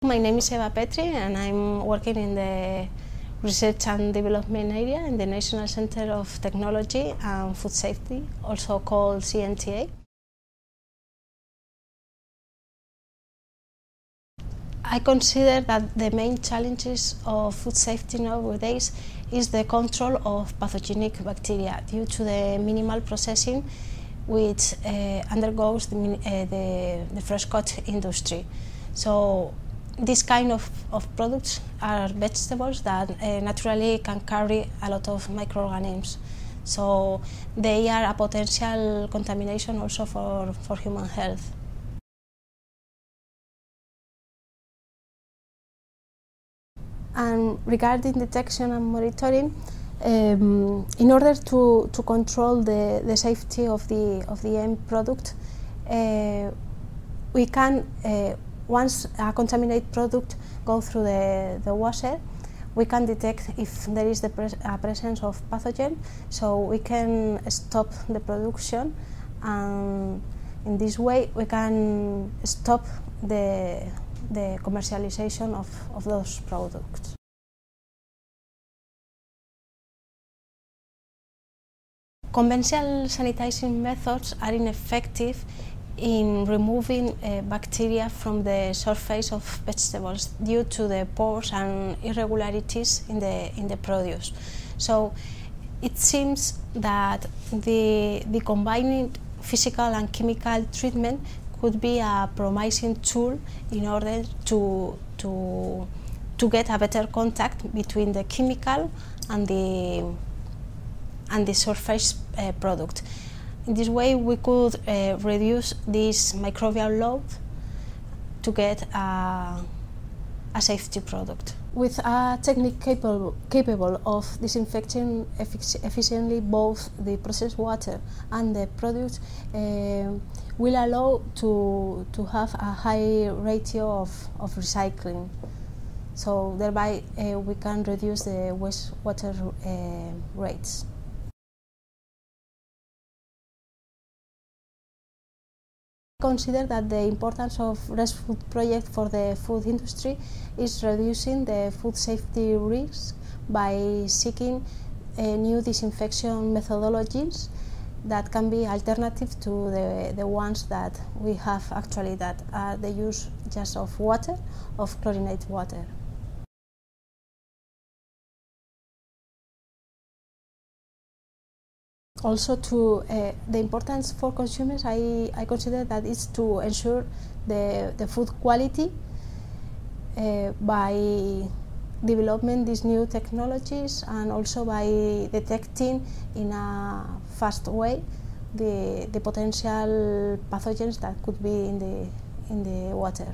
My name is Eva Petri and I'm working in the Research and Development area in the National Center of Technology and Food Safety, also called CNTA. I consider that the main challenges of food safety nowadays is the control of pathogenic bacteria due to the minimal processing which undergoes the fresh cut industry. So this kind of products are vegetables that naturally can carry a lot of microorganisms. So they are a potential contamination also for human health. And regarding detection and monitoring, in order to control the safety of the end product, we can, once a contaminated product goes through the washer, we can detect if there is a presence of pathogen, so we can stop the production, and in this way we can stop the commercialization of those products. Conventional sanitizing methods are ineffective in removing bacteria from the surface of vegetables due to the pores and irregularities in the produce. So it seems that the combining physical and chemical treatment could be a promising tool in order to get a better contact between the chemical and the surface product. In this way we could reduce this microbial load to get a safety product. With a technique capable of disinfecting efficiently both the processed water and the produce, will allow to have a high ratio of recycling. So thereby we can reduce the wastewater rates. I consider that the importance of REST food project for the food industry is reducing the food safety risks by seeking new disinfection methodologies that can be alternative to the ones that we have actually, that are the use just of water, of chlorinated water. Also, the importance for consumers, I consider that is to ensure the food quality by developing these new technologies, and also by detecting in a fast way the potential pathogens that could be in the water.